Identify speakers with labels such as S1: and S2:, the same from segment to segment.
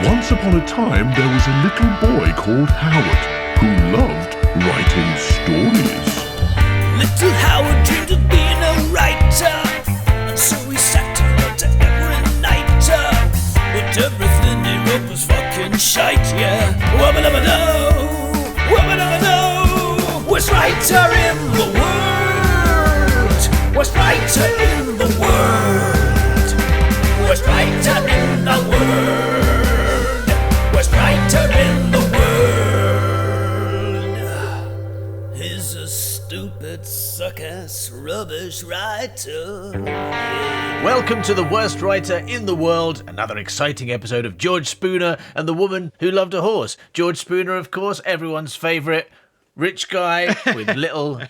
S1: Once upon a time, there was a little boy called Howard who loved writing stories.
S2: Little Howard dreamed of being a writer, and so he sat and wrote every night. But everything he wrote was fucking shite, yeah. Wubba-dubba-doo, worst writer in the world. Worst writer in the world. Worst writer in the world. Worst writer in the world. He's a stupid, suck-ass, rubbish writer.
S3: Welcome to the worst writer in the world, another exciting episode of George Spooner and the Woman Who Loved a Horse. George Spooner, of course, everyone's favourite rich guy with little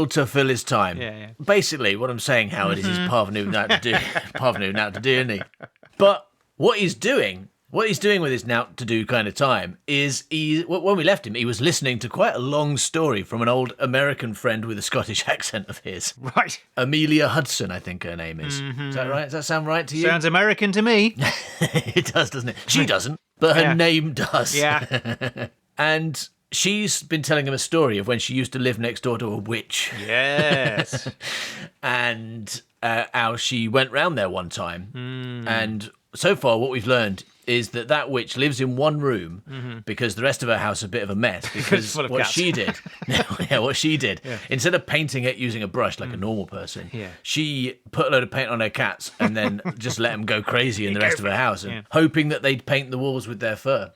S3: to fill his time.
S4: Yeah.
S3: Basically, what I'm saying, Howard, is he's parvenu nowt to do, isn't he? But what he's doing with his nowt to do kind of time is when we left him, he was listening to quite a long story from an old American friend with a Scottish accent of his.
S4: Right.
S3: Amelia Hudson, I think her name is. Is that right? Does that sound right to you?
S4: Sounds American to me.
S3: It does, doesn't it? She doesn't, but her name does.
S4: Yeah.
S3: And she's been telling him a story of when she used to live next door to a witch.
S4: Yes.
S3: And how she went round there one time. And so far what we've learned is that witch lives in one room because the rest of her house is a bit of a mess. Because
S4: full of
S3: what
S4: cats.
S3: she did, instead of painting it using a brush like a normal person, she put a load of paint on her cats and then just let them go crazy in the rest of her house, and hoping that they'd paint the walls with their fur.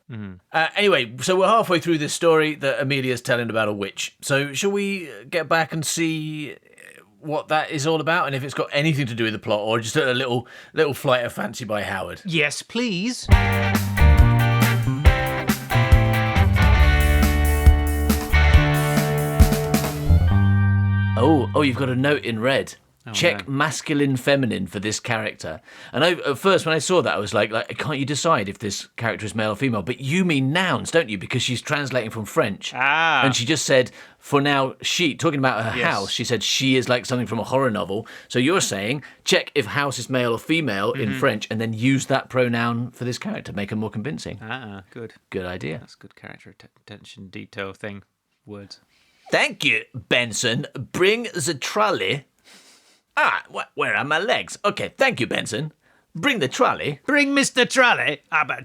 S3: Anyway, so we're halfway through this story that Amelia's telling about a witch. So shall we get back and see what that is all about, and if it's got anything to do with the plot, or just a little flight of fancy by Howard?
S4: Yes, please.
S3: Oh, you've got a note in red. Check masculine, feminine for this character. And at first, when I saw that, I was like, can't you decide if this character is male or female? But you mean nouns, don't you? Because she's translating from French. And she just said, for now, talking about her house, she said she is like something from a horror novel. So you're saying, check if house is male or female in French, and then use that pronoun for this character, make her more convincing.
S4: Good.
S3: Good idea.
S4: That's good character attention, detail thing, words.
S3: Thank you, Benson. Bring the trolley. Where are my legs? Okay, thank you, Benson. Bring the trolley.
S4: Bring Mr. Trolley. I better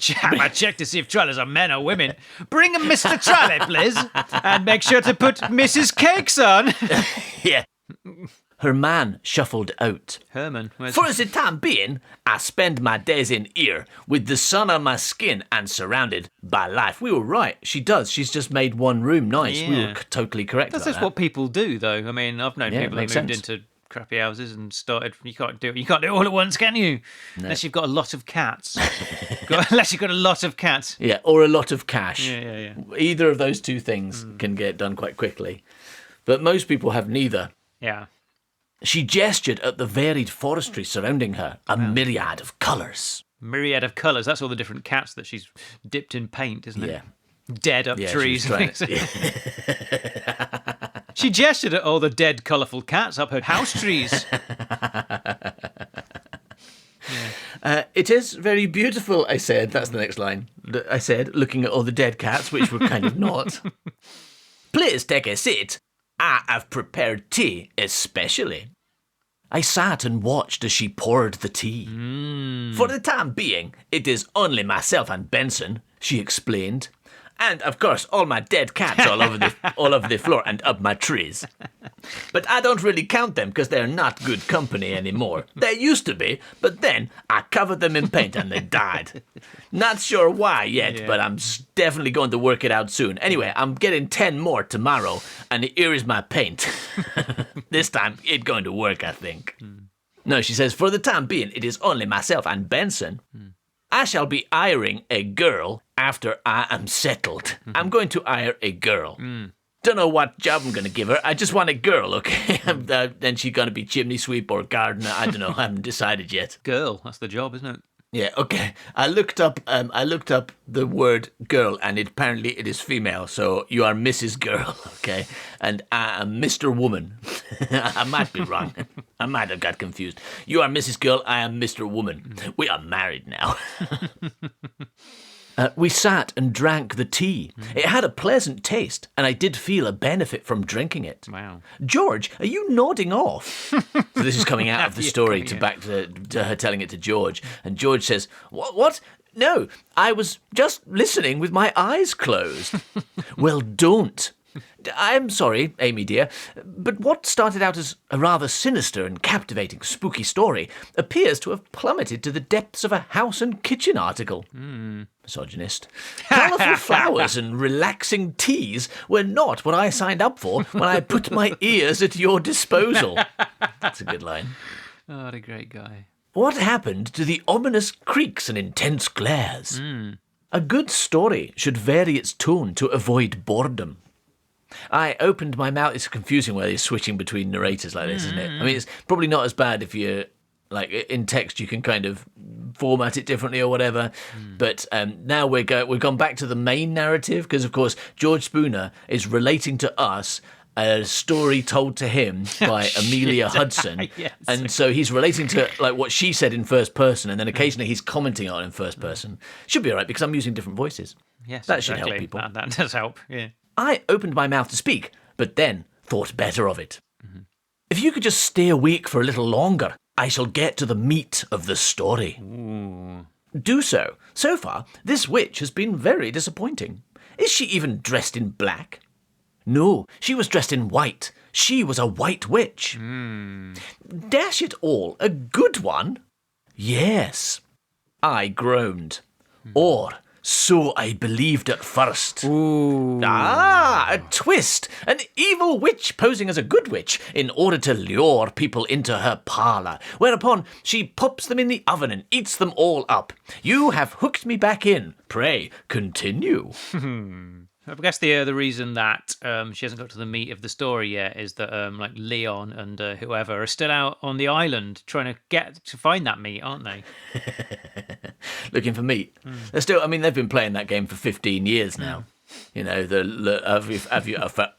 S4: check to see if trolleys are men or women. Bring Mr. Trolley, please. And make sure to put Mrs. Cakes on.
S3: Yeah. Her man shuffled out.
S4: Herman.
S3: For the time being, I spend my days in here with the sun on my skin and surrounded by life. We were right. She does. She's just made one room nice.
S4: Yeah.
S3: We were totally correct
S4: That's
S3: about
S4: just
S3: that.
S4: what people do, though. I mean, I've known people that moved into crappy houses and started. You can't do it all at once, can you? No. Unless you've got a lot of cats. Unless you've got a lot of cats.
S3: Yeah, or a lot of cash.
S4: Yeah.
S3: Either of those two things can get done quite quickly. But most people have neither.
S4: Yeah.
S3: She gestured at the varied forestry surrounding her, a myriad of colours.
S4: Myriad of colours. That's all the different cats that she's dipped in paint, isn't it?
S3: Yeah.
S4: Dead up trees.
S3: Yeah.
S4: She gestured at all the dead, colourful cats up her house trees.
S3: It is very beautiful, I said. That's the next line. I said, looking at all the dead cats, which were kind of not. Please take a seat. I have prepared tea especially. I sat and watched as she poured the tea. For the time being, it is only myself and Benson, she explained. And, of course, all my dead cats all over the floor and up my trees. But I don't really count them because they're not good company anymore. They used to be, but then I covered them in paint and they died. Not sure why yet, but I'm definitely going to work it out soon. Anyway, I'm getting 10 more tomorrow, and here is my paint. This time, it's going to work, I think. No, she says, for the time being, it is only myself and Benson. I shall be hiring a girl after I am settled. I'm going to hire a girl. Don't know what job I'm going to give her. I just want a girl, okay? Then she's going to be chimney sweep or gardener. I don't know. I haven't decided yet.
S4: Girl, that's the job, isn't it?
S3: Yeah, okay. I looked up the word girl, and apparently it is female. So you are Mrs. Girl, okay? And I am Mr. Woman. I might be wrong. I might have got confused. You are Mrs. Girl. I am Mr. Woman. We are married now. We sat and drank the tea. It had a pleasant taste, and I did feel a benefit from drinking it.
S4: Wow.
S3: George, are you nodding off? So this is coming out of the story back to her telling it to George. And George says, What? No, I was just listening with my eyes closed. Well, don't. I'm sorry, Amy dear, but what started out as a rather sinister and captivating spooky story appears to have plummeted to the depths of a house and kitchen article. Misogynist. Colourful flowers and relaxing teas were not what I signed up for when I put my ears at your disposal. That's a good line.
S4: Oh, what a great guy.
S3: What happened to the ominous creaks and intense glares? A good story should vary its tone to avoid boredom. I opened my mouth. It's confusing where you're switching between narrators like this, isn't it? I mean, it's probably not as bad if you're, like, in text you can kind of format it differently or whatever. But now we've gone back to the main narrative because, of course, George Spooner is relating to us a story told to him by Amelia Hudson.
S4: Yes.
S3: And so he's relating to like what she said in first person, and then occasionally he's commenting on it in first person. Should be all right because I'm using different voices.
S4: Yes,
S3: that
S4: exactly.
S3: should help people.
S4: That does help, yeah.
S3: I opened my mouth to speak, but then thought better of it. If you could just stay awake for a little longer, I shall get to the meat of the story.
S4: Ooh.
S3: Do so. So far, this witch has been very disappointing. Is she even dressed in black? No, she was dressed in white. She was a white witch. Dash it all, a good one? Yes. I groaned. Or so I believed at first.
S4: Ooh.
S3: Ah, a twist! An evil witch posing as a good witch in order to lure people into her parlour, whereupon she pops them in the oven and eats them all up. You have hooked me back in. Pray, continue.
S4: I guess the reason that she hasn't got to the meat of the story yet is that like Leon and whoever are still out on the island trying to find that meat, aren't they?
S3: Looking for meat. They're still. I mean, they've been playing that game for 15 years now. You know,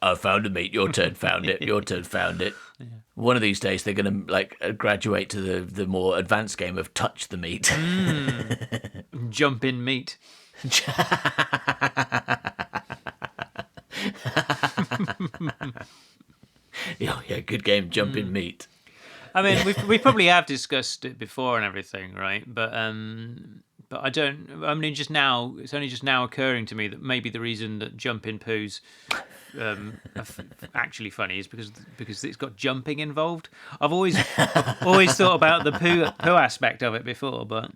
S3: I found a meat. Your turn found it. Your turn found it. Yeah. One of these days, they're going to graduate to the more advanced game of touch the meat.
S4: Jump in meat.
S3: Yeah, good game. Jump in meat.
S4: I mean, we probably have discussed it before and everything, right? But I don't. I mean, just now, it's only just now occurring to me that maybe the reason that jump in poos are actually funny is because it's got jumping involved. I've always thought about the poo aspect of it before, but.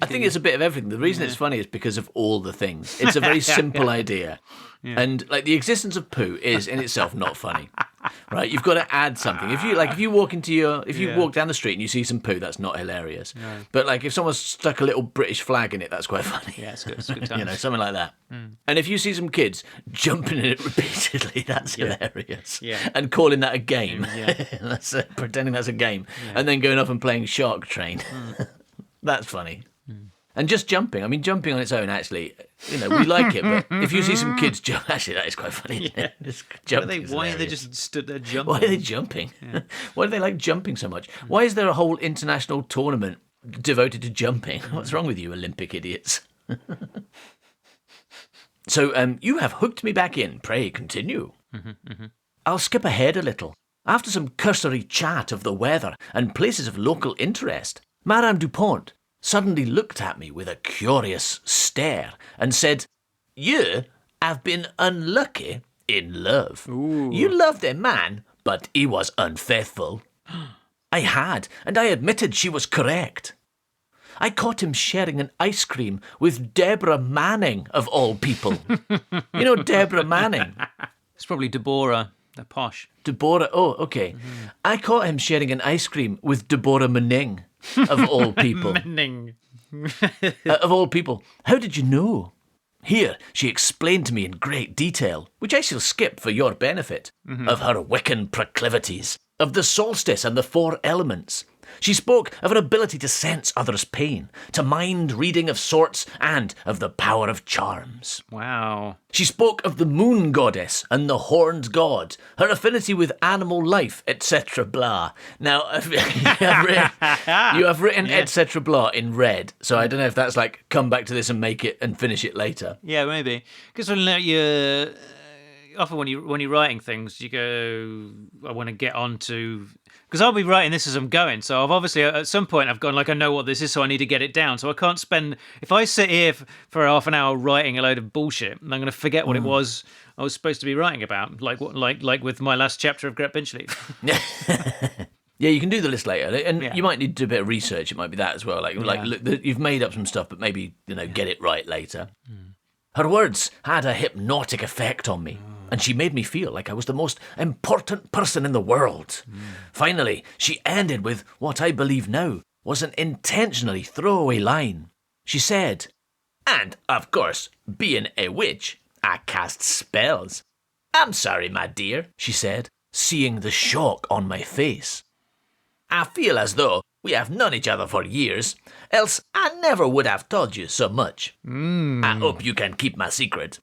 S3: I think it's a bit of everything. The reason it's funny is because of all the things. It's a very simple idea. Yeah. And like the existence of poo is in itself not funny. Right? You've got to add something. If you walk walk down the street and you see some poo, that's not hilarious. No. But like if someone's stuck a little British flag in it, that's quite funny.
S4: Yeah, it's good. It's good times.
S3: You know, something like that. And if you see some kids jumping in it repeatedly, that's hilarious. Yeah. And calling that a game. That's pretending that's a game. Yeah. And then going off and playing Shark Train. That's funny. And just jumping. I mean, jumping on its own, actually, you know, we like it. But if you see some kids jump, actually, that is quite funny. Yeah. Just
S4: why are they just stood there jumping?
S3: Why are they jumping? Yeah. Why do they like jumping so much? Why is there a whole international tournament devoted to jumping? What's wrong with you, Olympic idiots? So, you have hooked me back in. Pray, continue. I'll skip ahead a little. After some cursory chat of the weather and places of local interest, Madame Dupont suddenly looked at me with a curious stare and said, "You have been unlucky in love. Ooh. You loved a man, but he was unfaithful." I had, and I admitted she was correct. I caught him sharing an ice cream with Deborah Manning, of all people. You know Deborah Manning?
S4: It's probably Deborah. They're posh.
S3: Deborah, oh, okay. I caught him sharing an ice cream with Deborah Manning, of all people.
S4: Manning.
S3: Of all people. How did you know? Here, she explained to me in great detail, which I shall skip for your benefit, of her Wiccan proclivities, of the solstice and the 4 elements, She spoke of an ability to sense others' pain, to mind reading of sorts, and of the power of charms.
S4: Wow.
S3: She spoke of the moon goddess and the horned god, her affinity with animal life, etc. blah. Now, you have written etc. blah in red, so I don't know if that's like come back to this and make it and finish it later.
S4: Yeah, maybe. Because you often when you're writing things, you go, I want to get on to... Because I'll be writing this as I'm going, so I've obviously, at some point, I've gone, like, I know what this is, so I need to get it down. So I can't spend... If I sit here for half an hour writing a load of bullshit, I'm going to forget what it was I was supposed to be writing about, like with my last chapter of Gret Pinchley.
S3: Yeah, you can do the list later, and you might need to do a bit of research. It might be that as well. Look, you've made up some stuff, but maybe get it right later. Her words had a hypnotic effect on me, and she made me feel like I was the most important person in the world. Finally, she ended with what I believe now was an intentionally throwaway line. She said, "And, of course, being a witch, I cast spells." "I'm sorry, my dear," she said, seeing the shock on my face. "I feel as though we have known each other for years, else I never would have told you so much. I hope you can keep my secret.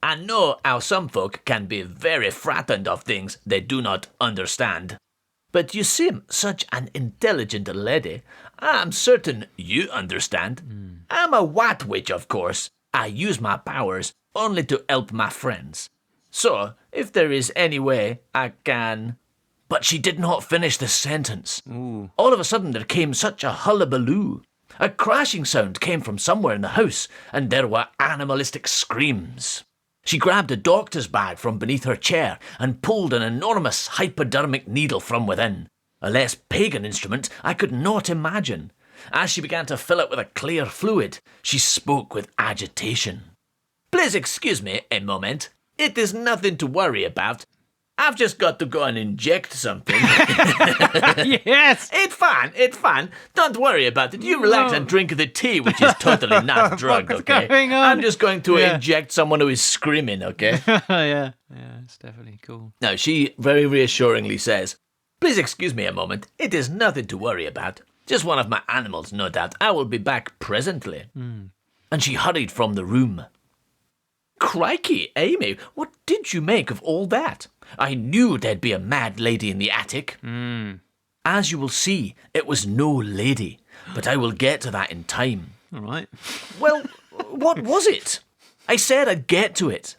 S3: I know how some folk can be very frightened of things they do not understand. But you seem such an intelligent lady. I'm certain you understand. I'm a white witch, of course. I use my powers only to help my friends. So, if there is any way I can..." But she did not finish the sentence. All of a sudden there came such a hullabaloo. A crashing sound came from somewhere in the house, and there were animalistic screams. She grabbed a doctor's bag from beneath her chair and pulled an enormous hypodermic needle from within. A less pagan instrument I could not imagine. As she began to fill it with a clear fluid, she spoke with agitation. "Please excuse me a moment. It is nothing to worry about. I've just got to go and inject something."
S4: Yes!
S3: It's fine. Don't worry about it. You relax and drink the tea, which is totally not drugged, okay?
S4: going on?
S3: I'm just going to inject someone who is screaming, okay?
S4: Yeah, it's definitely cool.
S3: No, she very reassuringly says, "Please excuse me a moment. It is nothing to worry about. Just one of my animals, no doubt. I will be back presently." And she hurried from the room. Crikey, Amy, what did you make of all that? I knew there'd be a mad lady in the attic. As you will see, it was no lady, but I will get to that in time.
S4: All right.
S3: Well, what was it? I said I'd get to it.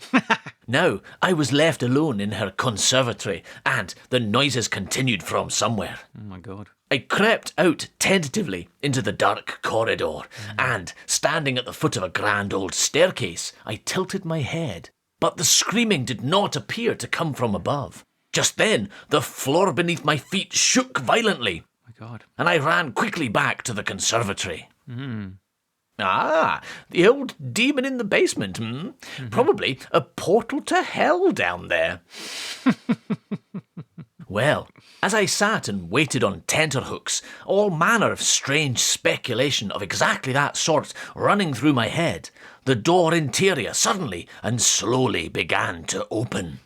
S3: Now, I was left alone in her conservatory, and the noises continued from somewhere.
S4: Oh, my God.
S3: I crept out tentatively into the dark corridor, and, standing at the foot of a grand old staircase, I tilted my head. But the screaming did not appear to come from above. Just then, the floor beneath my feet shook violently.
S4: My God.
S3: And I ran quickly back to the conservatory. Ah, the old demon in the basement, Probably a portal to hell down there. Well, as I sat and waited on tenterhooks, all manner of strange speculation of exactly that sort running through my head, the door interior suddenly and slowly began to open.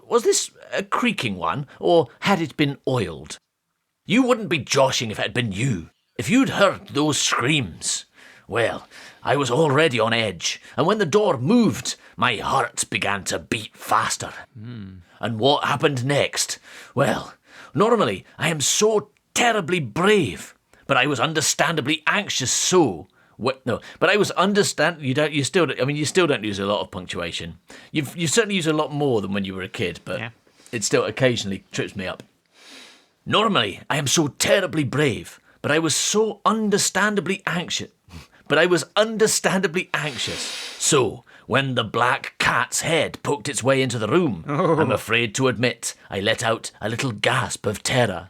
S3: Was this a creaking one, or had it been oiled? You wouldn't be joshing if it had been you. If you'd heard those screams. Well, I was already on edge, and when the door moved, my heart began to beat faster. And what happened next? Well, normally I am so terribly brave, but I was understandably anxious but I was you still don't use a lot of punctuation. You certainly use a lot more than when you were a kid, but it still occasionally trips me up. Normally I am so terribly brave, but I was understandably anxious. So, when the black cat's head poked its way into the room, I'm afraid to admit I let out a little gasp of terror.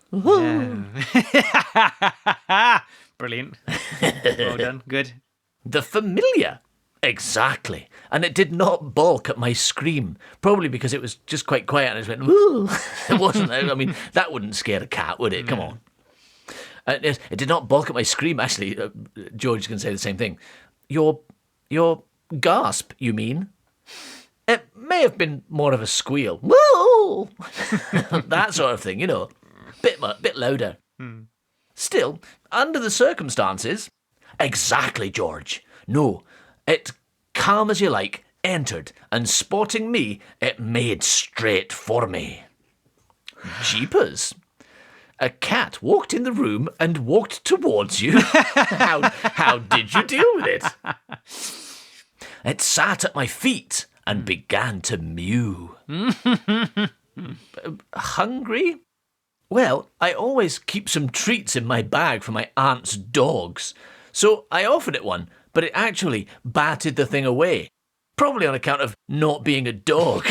S4: Brilliant. Well done. Good.
S3: The familiar. Exactly. And it did not balk at my scream, probably because it was just quite quiet and it went, woo. It wasn't, I mean, that wouldn't scare a cat, would it? Come on. It did not balk at my scream, actually. George can say the same thing. Your gasp, you mean? It may have been more of a squeal. Woo! That sort of thing, bit louder. Still, under the circumstances, exactly, George. No, it, calm as you like, entered, and spotting me, it made straight for me. Jeepers. A cat walked in the room and walked towards you. How did you deal with it? It sat at my feet and began to mew. Hungry? Well, I always keep some treats in my bag for my aunt's dogs. So I offered it one, but it actually batted the thing away. Probably on account of not being a dog.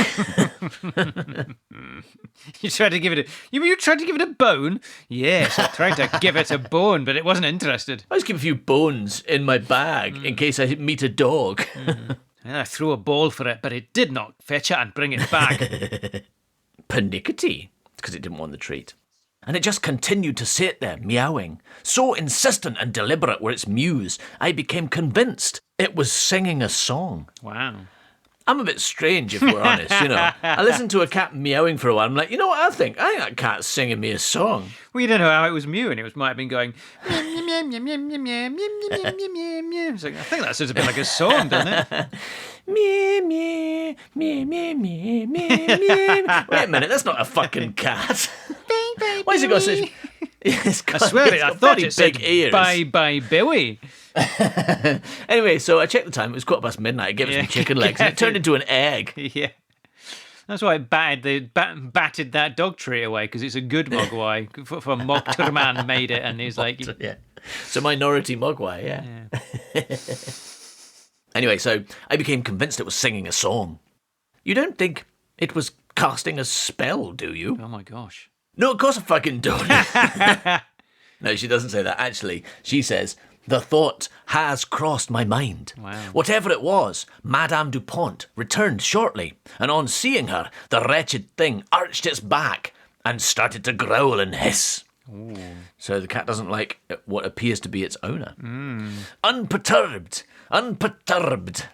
S4: You tried to give it you tried to give it a bone? Yes, I tried to give it a bone, but it wasn't interested.
S3: I just keep a few bones in my bag in case I meet a dog.
S4: And I threw a ball for it, but it did not fetch it and bring it back.
S3: Pernickety, because it didn't want the treat. And it just continued to sit there, meowing. So insistent and deliberate were its mews, I became convinced it was singing a song.
S4: Wow.
S3: I'm a bit strange, if we're honest, you know. I listened to a cat meowing for a while. I'm like, you know what I think? I think that cat's singing me a song.
S4: Well, you don't know how it was mewing. It might have been going... meow, meow, meow, meow, meow, meow, meow, meow, meow, meow. So I think that sounds a bit like a song, doesn't it?
S3: Meow, meow, meow, meow, meow, meow, meow. Wait a minute, that's not a fucking cat. Why has it got such...
S4: I swear it, I thought it said bye-bye Billy.
S3: Anyway, so I checked the time. It was midnight. I gave it some chicken legs, and it turned into an egg.
S4: Yeah. That's why it batted that dog treat away, because it's a good mogwai. For Mogturman made it, and he's like...
S3: Yeah. It's a minority mogwai, yeah. Anyway, so I became convinced it was singing a song. You don't think it was casting a spell, do you?
S4: Oh my gosh.
S3: No, of course I fucking don't. No, she doesn't say that. Actually, she says, the thought has crossed my mind.
S4: Wow.
S3: Whatever it was, Madame Dupont returned shortly, and on seeing her, the wretched thing arched its back and started to growl and hiss. Ooh. So the cat doesn't like what appears to be its owner. Unperturbed, unperturbed,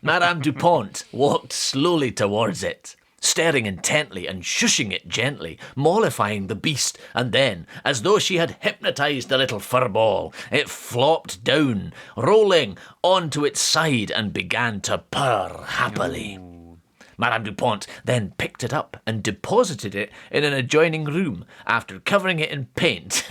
S3: Madame Dupont walked slowly towards it, staring intently and shushing it gently, mollifying the beast, and then, as though she had hypnotized the little furball, it flopped down, rolling onto its side and began to purr happily. Ooh. Madame Dupont then picked it up and deposited it in an adjoining room after covering it in paint.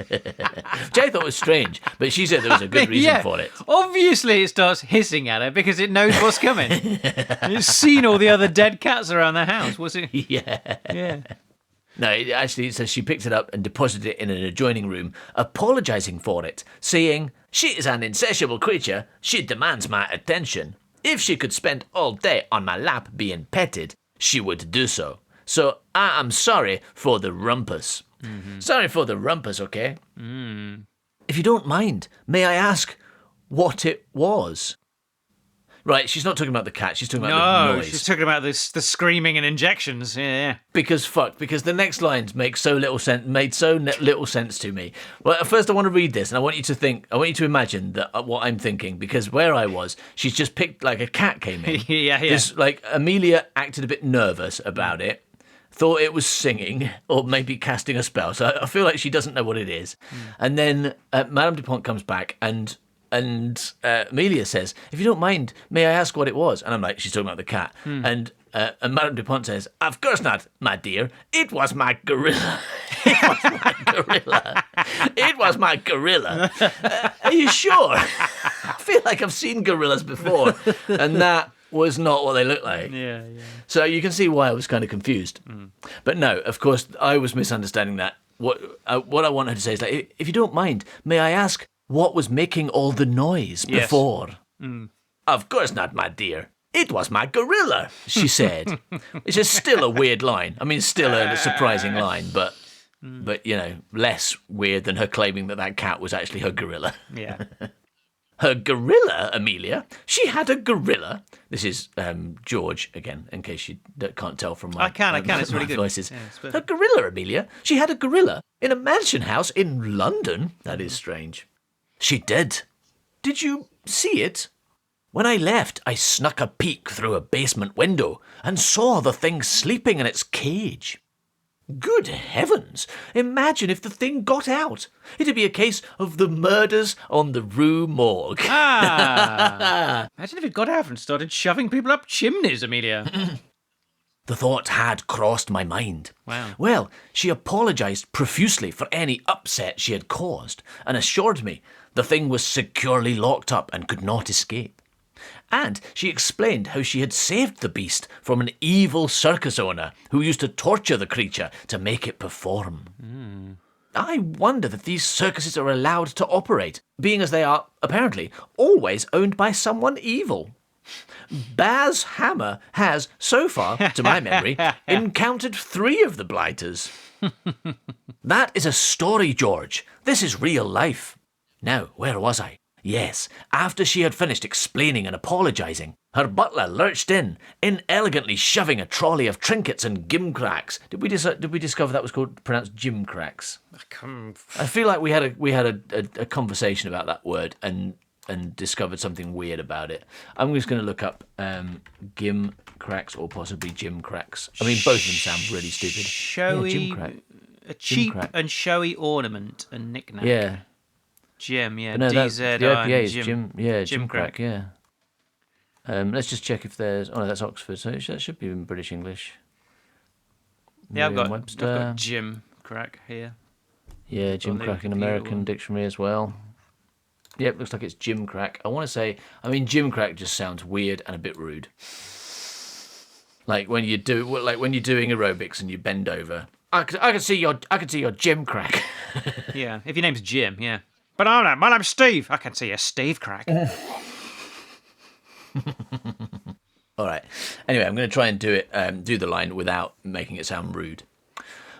S3: Which I thought was strange, but she said there was a good reason for it.
S4: Obviously it starts hissing at her because it knows what's coming. It's seen all the other dead cats around the house, was it? Yeah. No,
S3: it says she picked it up and deposited it in an adjoining room, apologising for it, saying, she is an insatiable creature, she demands my attention. If she could spend all day on my lap being petted, she would do so. So I am sorry for the rumpus. Mm-hmm. Sorry for the rumpus, okay? If you don't mind, may I ask what it was? Right, she's not talking about the cat, she's talking about the noise.
S4: She's talking about the screaming and injections, yeah.
S3: Because the next lines made so little sense to me. Well, first I want to read this, and I want you to imagine that what I'm thinking, because where I was, she's just picked, like a cat came in.
S4: Yeah.
S3: This, like, Amelia acted a bit nervous about it, thought it was singing, or maybe casting a spell, so I feel like she doesn't know what it is. And then Madame Dupont comes back, and Amelia says, if you don't mind, may I ask what it was? And I'm like, she's talking about the cat. And Madame Dupont says, of course not, my dear. It was my gorilla. It was my gorilla. Are you sure? I feel like I've seen gorillas before. And that was not what they look like.
S4: Yeah.
S3: So you can see why I was kind of confused. But no, of course, I was misunderstanding that. What I want her to say is, like, if you don't mind, may I ask what was making all the noise before? Yes. Of course not, my dear. It was my gorilla, she said. Which is still a weird line. I mean, still a surprising line, but you know, less weird than her claiming that cat was actually her gorilla.
S4: Yeah.
S3: Her gorilla, Amelia? She had a gorilla? This is George, again, in case you can't tell from my
S4: I can. It's really good.
S3: Voices. Yeah, her gorilla, Amelia? She had a gorilla in a mansion house in London? That is strange. She did. Did you see it? When I left, I snuck a peek through a basement window and saw the thing sleeping in its cage. Good heavens! Imagine if the thing got out. It'd be a case of the murders on the Rue Morgue.
S4: Ah! Imagine if it got out and started shoving people up chimneys, Amelia.
S3: The thought had crossed my mind.
S4: Wow.
S3: Well, she apologised profusely for any upset she had caused and assured me the thing was securely locked up and could not escape. And she explained how she had saved the beast from an evil circus owner who used to torture the creature to make it perform. I wonder that these circuses are allowed to operate, being as they are, apparently, always owned by someone evil. Baz Hammer has, so far, to my memory, encountered 3 of the blighters. That is a story, George. This is real life. Now, where was I? Yes, after she had finished explaining and apologising, her butler lurched in, inelegantly shoving a trolley of trinkets and gimcracks. Did we discover that was pronounced gimcracks? I feel like we had a conversation about that word and discovered something weird about it. I'm just going to look up gimcracks or possibly gimcracks. I mean, both of them sound really stupid.
S4: Showy, a cheap
S3: Gimcrack.
S4: and showy ornament and knick-knack.
S3: Yeah.
S4: Jim, yeah,
S3: No,
S4: DZ.
S3: the IPA is
S4: Jim.
S3: gimcrack, yeah. Let's just check if there's... Oh, no, that's Oxford, so that should be in British English.
S4: Yeah, I've got
S3: Merriam-Webster.
S4: Jim Crack here.
S3: Yeah, gimcrack in American Dictionary as well. Yep, looks like it's gimcrack. I want to say... I mean, gimcrack just sounds weird and a bit rude. Like when you're doing aerobics and you bend over. I can see your gimcrack.
S4: Yeah, if your name's Jim, yeah. But my name's Steve. I can see a Steve Crack.
S3: All right. Anyway, I'm going to try and do the line without making it sound rude.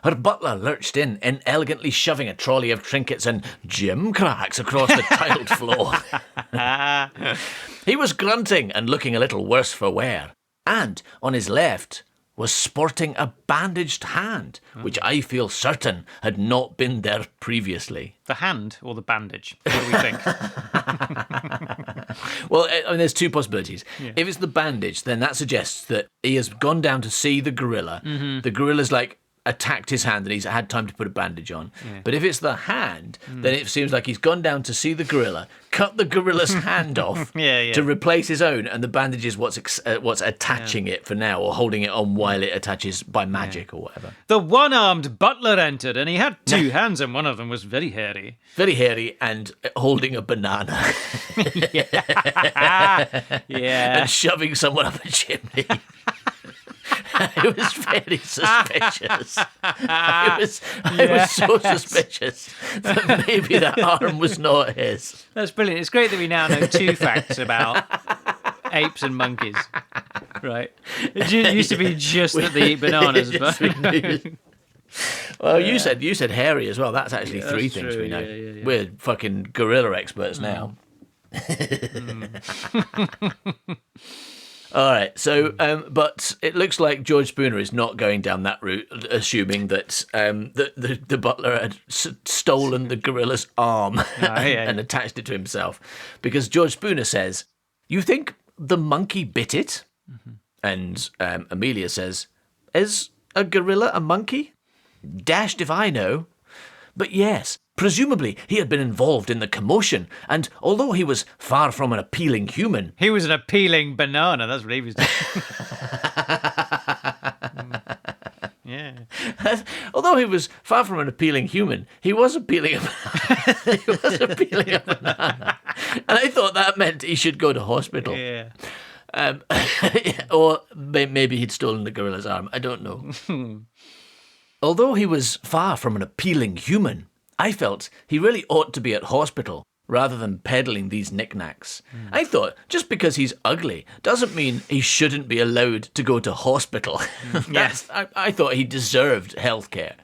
S3: Her butler lurched in, inelegantly shoving a trolley of trinkets and gimcracks across the tiled floor. He was grunting and looking a little worse for wear. And on his left was sporting a bandaged hand, which I feel certain had not been there previously.
S4: The hand or the bandage? What do we think?
S3: Well, I mean, there's 2 possibilities. Yeah. If it's the bandage, then that suggests that he has gone down to see the gorilla. Mm-hmm. The gorilla's attacked his hand and he's had time to put a bandage on. Yeah. But if it's the hand, then it seems like he's gone down to see the gorilla, cut the gorilla's hand off to replace his own, and the bandage is what's attaching it for now, or holding it on while it attaches by magic or whatever.
S4: The one-armed butler entered, and he had 2 hands, and one of them was very hairy.
S3: Very hairy and holding a banana.
S4: Yeah.
S3: And shoving someone up a chimney. It was very suspicious. I was so suspicious that maybe that arm was not his.
S4: That's brilliant. It's great that we now know 2 facts about apes and monkeys. Right. It used to be just that they eat bananas, but...
S3: Well, you said hairy as well. That's actually 3 things
S4: true.
S3: we know.
S4: Yeah.
S3: We're fucking gorilla experts now. All right, so, but it looks like George Spooner is not going down that route, assuming that the butler had stolen the gorilla's arm and attached it to himself. Because George Spooner says, "You think the monkey bit it?" Mm-hmm. And Amelia says, "Is a gorilla a monkey? Dashed if I know. But yes, presumably he had been involved in the commotion, and although he was far from an appealing human..."
S4: He was an appealing banana, that's what he was doing. Yeah.
S3: Although he was far from an appealing human, he was appealing a banana. And I thought that meant he should go to hospital.
S4: Yeah.
S3: Or maybe he'd stolen the gorilla's arm. I don't know. Although he was far from an appealing human, I felt he really ought to be at hospital rather than peddling these knickknacks. I thought just because he's ugly doesn't mean he shouldn't be allowed to go to hospital.
S4: Yes.
S3: I thought he deserved healthcare.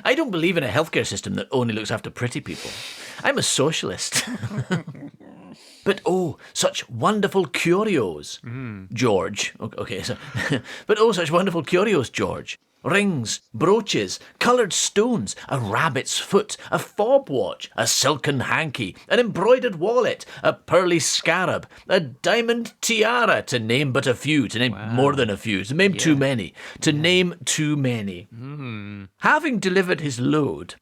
S3: I don't believe in a healthcare system that only looks after pretty people. I'm a socialist. But oh, such wonderful curios, George. Okay, so, but oh, such wonderful curios, George. rings, brooches, coloured stones, a rabbit's foot, a fob watch, a silken hanky, an embroidered wallet, a pearly scarab, a diamond tiara, to name but a few, to name more than a few, to name too many, to name too many. Having delivered his load,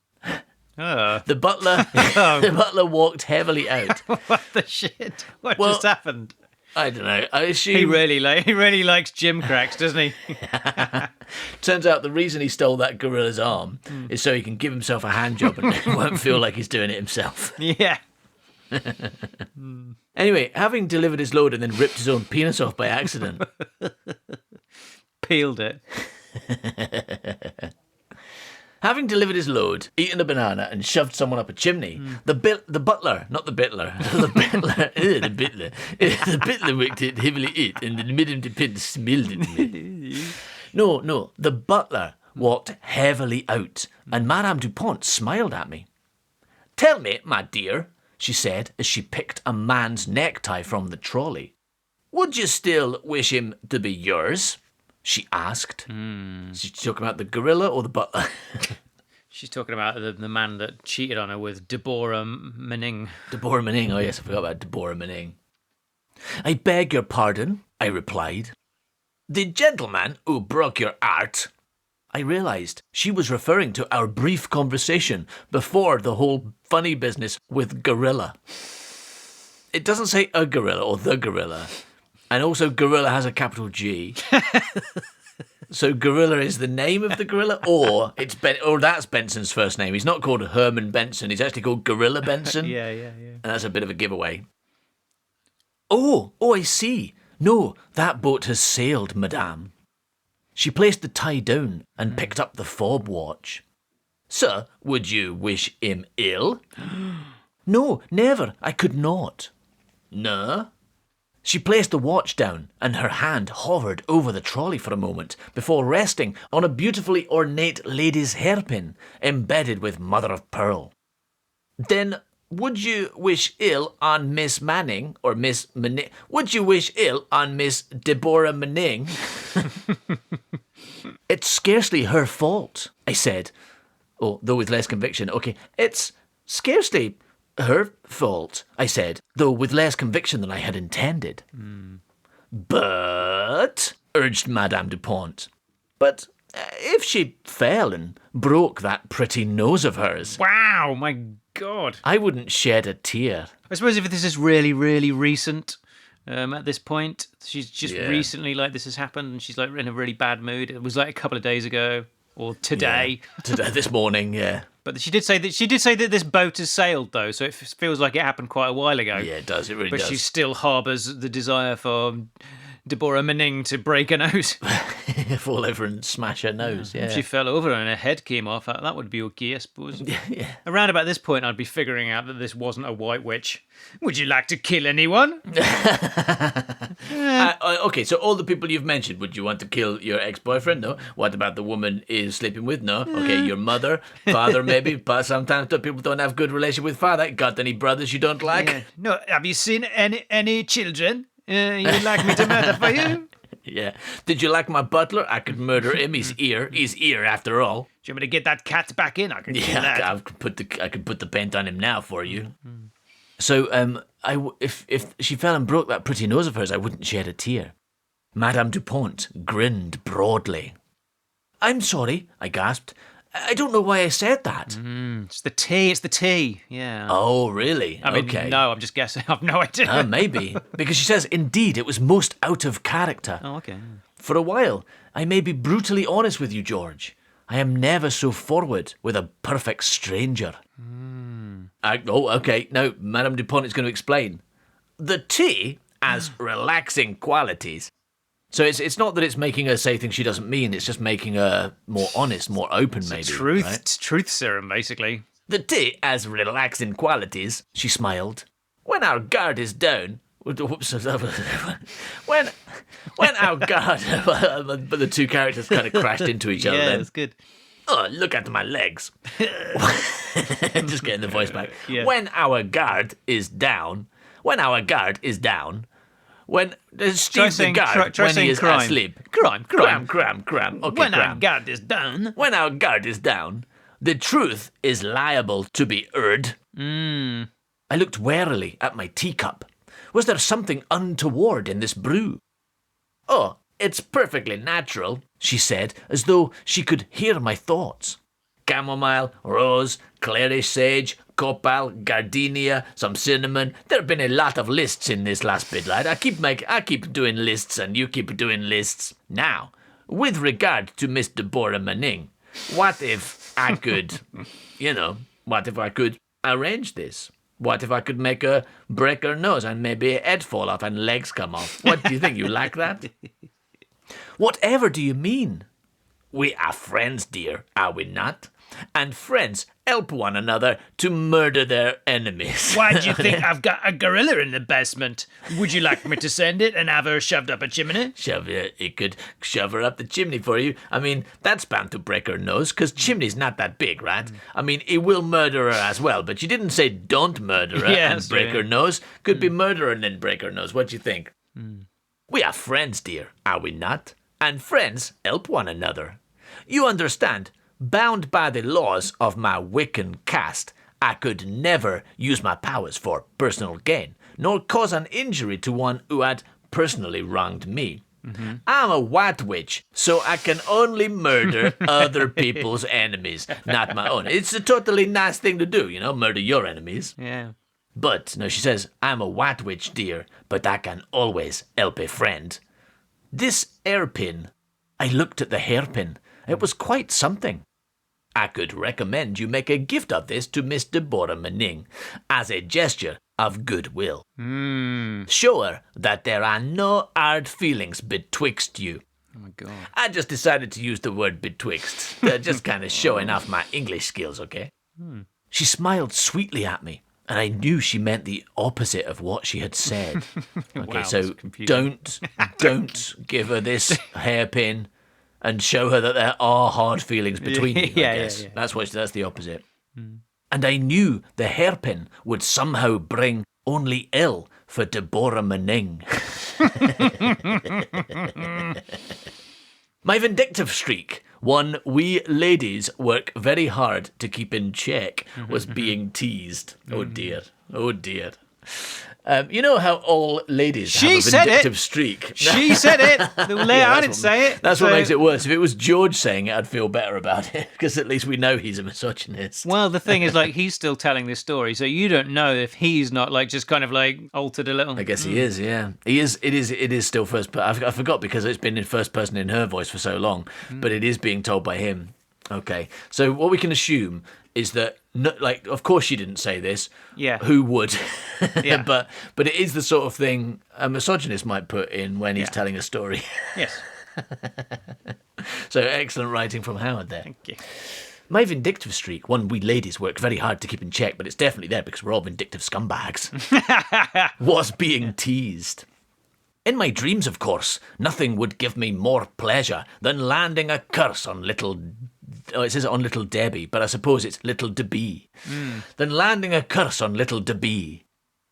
S3: the butler walked heavily out.
S4: What the shit? What just happened?
S3: I don't know. I assume
S4: He really likes gym cracks, doesn't he?
S3: turns out the reason he stole that gorilla's arm is so he can give himself a hand job and won't feel like he's doing it himself.
S4: Yeah.
S3: Anyway, having delivered his load and then ripped his own penis off by accident,
S4: Peeled it.
S3: having delivered his load, eaten a banana, and shoved someone up a chimney, the butler, not the bitler, the butler worked it heavily it, and the made him depend smelled it. No, the butler walked heavily out, and Madame Dupont smiled at me. Tell me, my dear, she said as she picked a man's necktie from the trolley. Would you still wish him to be yours? She asked. She's talking about the gorilla or the butler?
S4: She's talking about the man that cheated on her with Deborah Manning.
S3: Deborah Manning, oh yes, I forgot about Deborah Manning. I beg your pardon, I replied. The gentleman who broke your heart. I realised she was referring to our brief conversation before the whole funny business with gorilla. It doesn't say a gorilla or the gorilla. And also gorilla has a capital G. So gorilla is the name of the gorilla, or that's Benson's first name. He's not called Herman Benson. He's actually called Gorilla Benson.
S4: Yeah.
S3: And that's a bit of a giveaway. Oh, I see. No, that boat has sailed, madame. She placed the tie down and picked up the fob watch. Sir, would you wish him ill? No, never. I could not. No? She placed the watch down, and her hand hovered over the trolley for a moment before resting on a beautifully ornate lady's hairpin embedded with mother of pearl. Then, would you wish ill on Miss Manning, or Miss Manning? Would you wish ill on Miss Deborah Manning? It's scarcely her fault, I said. Oh, though with less conviction. Okay, it's scarcely her fault, I said, though with less conviction than I had intended. But, urged Madame Dupont, but if she fell and broke that pretty nose of hers...
S4: Wow, my God.
S3: I wouldn't shed a tear.
S4: I suppose if this is really, really recent at this point, she's just recently, like, this has happened, and she's, like, in a really bad mood. It was, like, a couple of days ago, or today.
S3: Yeah. Today, this morning, yeah.
S4: But she did say that this boat has sailed, though, so it feels like it happened quite a while ago.
S3: Yeah, it does. It really does.
S4: But she still harbours the desire for Deborah Manning to break a nose.
S3: Fall over and smash her nose, yeah.
S4: If she fell over and her head came off, that would be okay, I suppose.
S3: Yeah.
S4: Around about this point, I'd be figuring out that this wasn't a white witch. Would you like to kill anyone?
S3: Okay, so all the people you've mentioned, would you want to kill your ex-boyfriend? No. What about the woman is sleeping with? No. Okay, your mother, father maybe, but sometimes people don't have good relation with father. Got any brothers you don't like?
S4: Yeah. No, have you seen any children you'd like me to murder for you?
S3: Yeah. Did you like my butler? I could murder him. He's ear after all.
S4: Do you want me to get that cat back in? I can do that.
S3: I could put the bent on him now for you. So, if she fell and broke that pretty nose of hers, I wouldn't shed a tear. Madame Dupont grinned broadly. I'm sorry, I gasped. I don't know why I said that.
S4: It's the tea, yeah.
S3: Oh, really?
S4: I mean,
S3: okay.
S4: no, I'm just guessing. I've no idea.
S3: Maybe. Because she says, indeed, it was most out of character.
S4: Oh, okay.
S3: For a while, I may be brutally honest with you, George. I am never so forward with a perfect stranger. Okay. Now, Madame Dupont is going to explain. The tea has relaxing qualities. So it's not that it's making her say things she doesn't mean. It's just making her more honest, more open, maybe.
S4: It's truth serum, basically.
S3: The tea has relaxing qualities, she smiled. When our guard is down... Whoops. When our guard... But the two characters kind of crashed into each other.
S4: Yeah, that's good.
S3: Oh, look at my legs. Just getting the voice back.
S4: Yeah.
S3: When our guard is down, When Steve the
S4: saying
S3: guard,
S4: try
S3: when he
S4: saying
S3: is
S4: crime.
S3: asleep.
S4: Crime.
S3: Okay,
S4: When our
S3: crime.
S4: guard is down.
S3: When our guard is down, the truth is liable to be heard. I looked warily at my teacup. Was there something untoward in this brew? Oh, it's perfectly natural, she said, as though she could hear my thoughts. Chamomile, rose, clarish sage, copal, gardenia, some cinnamon. There have been a lot of lists in this last bit, lad. I keep doing lists and you keep doing lists. Now, with regard to Miss Deborah Manning, what if I could, what if I could arrange this? What if I could make her break her nose and maybe a head fall off and legs come off? What do you think? You like that? Whatever do you mean? We are friends, dear, are we not? And friends help one another to murder their enemies.
S2: Why do you think I've got a gorilla in the basement? Would you like me to send it and have her shoved up a chimney?
S3: It could shove her up the chimney for you. I mean, that's bound to break her nose, because chimney's not that big, right? I mean, it will murder her as well, but you didn't say don't murder her and break her nose. Could be murder and then break her nose. What do you think? We are friends, dear, are we not? And friends help one another. You understand, bound by the laws of my Wiccan caste, I could never use my powers for personal gain, nor cause an injury to one who had personally wronged me. I'm a white witch, so I can only murder other people's enemies, not my own. It's a totally nice thing to do, murder your enemies.
S4: Yeah.
S3: But, no, she says, I'm a white witch, dear, but I can always help a friend. This hairpin, I looked at the hairpin. It was quite something. I could recommend you make a gift of this to Miss Deborah Manning as a gesture of goodwill. Show her that there are no hard feelings betwixt you.
S4: Oh my God.
S3: I just decided to use the word betwixt. Just kind of showing off my English skills, okay? She smiled sweetly at me, and I knew she meant the opposite of what she had said. Okay,
S4: Wow,
S3: so
S4: that's confusing.
S3: don't give her this hairpin and show her that there are hard feelings between you, I guess.
S4: Yeah.
S3: That's the opposite. And I knew the hairpin would somehow bring only ill for Deborah Manning. My vindictive streak, one we ladies work very hard to keep in check, was being teased. Oh dear. You know how all ladies have a vindictive streak?
S4: She said it. I didn't say it.
S3: That's what makes it worse. If it was George saying it, I'd feel better about it, because at least we know he's a misogynist.
S4: Well, the thing is, he's still telling this story, so you don't know if he's not, just kind of, altered a little.
S3: I guess he is, yeah. He is. It is still first person. I forgot because it's been in first person in her voice for so long, but it is being told by him. Okay, so what we can assume is that, of course she didn't say this.
S4: Yeah.
S3: Who would?
S4: Yeah.
S3: But it is the sort of thing a misogynist might put in when he's telling a story.
S4: Yes.
S3: So excellent writing from Howard there.
S4: Thank you.
S3: My vindictive streak, one we ladies work very hard to keep in check, but it's definitely there because we're all vindictive scumbags, was being teased. In my dreams, of course, nothing would give me more pleasure than landing a curse on little... Oh, it says it on Little Debbie, but I suppose it's Little Debee. Than landing a curse on Little Debee.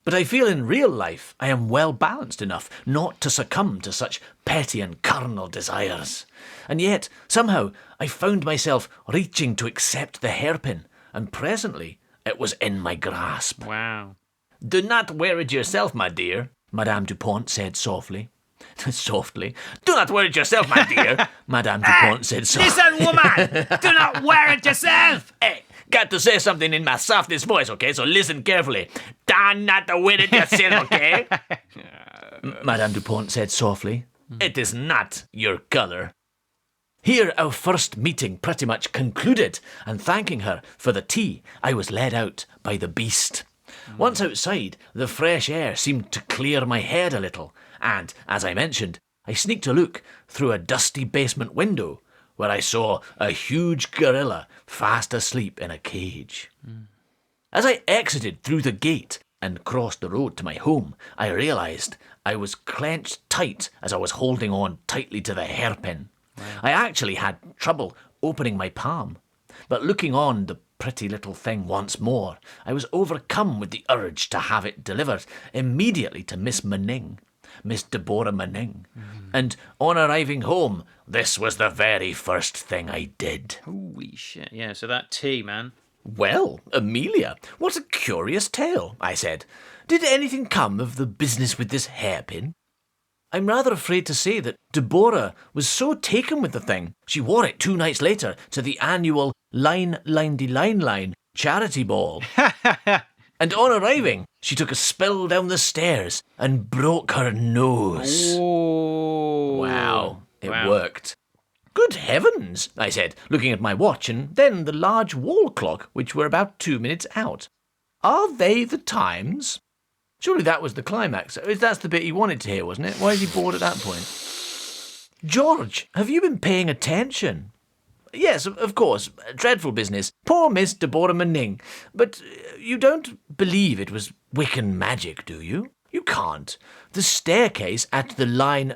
S3: But I feel in real life I am well balanced enough not to succumb to such petty and carnal desires. And yet, somehow, I found myself reaching to accept the hairpin, and presently it was in my grasp.
S4: Wow.
S3: Do not wear it yourself, my dear, Madame Dupont said softly. Softly. Do not wear it yourself, my dear, Madame Dupont said softly.
S2: Listen, woman! Do not wear it yourself!
S3: Hey, got to say something in my softest voice, okay? So listen carefully. Do not wear it yourself, okay? Madame Dupont said softly. It is not your colour. Here our first meeting pretty much concluded, and thanking her for the tea, I was led out by the beast. Once outside, the fresh air seemed to clear my head a little, and, as I mentioned, I sneaked a look through a dusty basement window, where I saw a huge gorilla fast asleep in a cage. As I exited through the gate and crossed the road to my home, I realised I was clenched tight as I was holding on tightly to the hairpin. I actually had trouble opening my palm, but looking on the pretty little thing once more, I was overcome with the urge to have it delivered immediately to Miss Manning. Miss Deborah Manning. And on arriving home, this was the very first thing I did.
S4: Holy shit. Yeah, so that tea, man.
S3: Well, Amelia, what a curious tale, I said. Did anything come of the business with this hairpin? I'm rather afraid to say that Deborah was so taken with the thing, she wore it 2 nights later to the annual Line charity ball. And on arriving, she took a spill down the stairs and broke her nose.
S4: Oh.
S3: Wow, it worked. Good heavens, I said, looking at my watch and then the large wall clock, which were about 2 minutes out. Are they the times? Surely that was the climax. That's the bit he wanted to hear, wasn't it? Why is he bored at that point? George, have you been paying attention? Yes, of course. Dreadful business. Poor Miss Deborah Manning. But you don't believe it was Wiccan magic, do you? You can't. The staircase at the line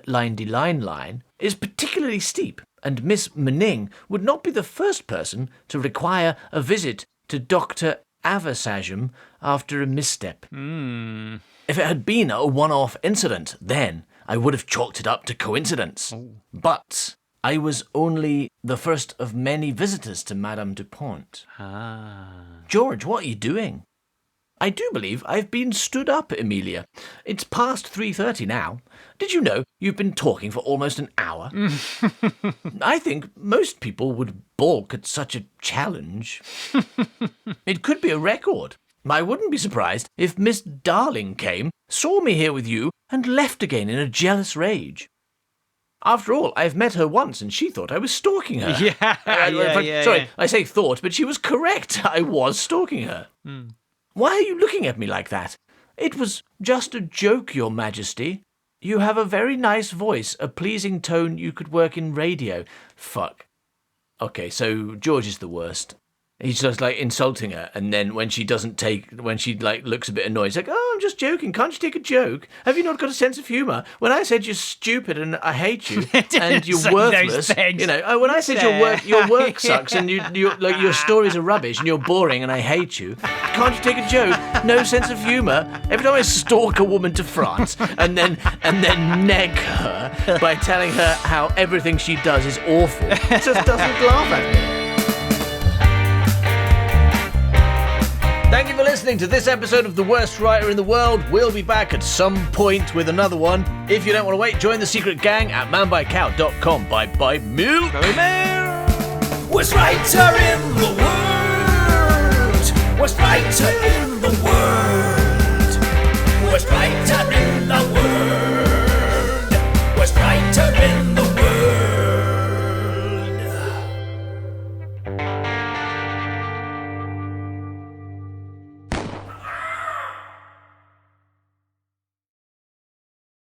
S3: is particularly steep, and Miss Manning would not be the first person to require a visit to Dr. Avasajam after a misstep. If it had been a one-off incident, then I would have chalked it up to coincidence. But I was only the first of many visitors to Madame Dupont. George, what are you doing? I do believe I've been stood up, Amelia. It's past 3:30 now. Did you know you've been talking for almost an hour? I think most people would balk at such a challenge. It could be a record. I wouldn't be surprised if Miss Darling came, saw me here with you, and left again in a jealous rage. After all, I've met her once and she thought I was stalking her. Sorry, I say thought, but she was correct. I was stalking her. Why are you looking at me like that? It was just a joke, Your Majesty. You have a very nice voice, a pleasing tone you could work in radio. Fuck. Okay, so George is the worst. He's just like insulting her, and then when she looks a bit annoyed, he's like, "Oh, I'm just joking. Can't you take a joke? Have you not got a sense of humour? When I said you're stupid and I hate you and you're worthless, when I said your work sucks and your stories are rubbish and you're boring and I hate you, can't you take a joke? No sense of humour. Every time I stalk a woman to France and then neg her by telling her how everything she does is awful, just doesn't laugh at me." Thank you for listening to this episode of The Worst Writer in the World. We'll be back at some point with another one. If you don't want to wait, join the secret gang at manbycow.com. Bye milk.
S2: Worst writer in the world. Worst writer in the world.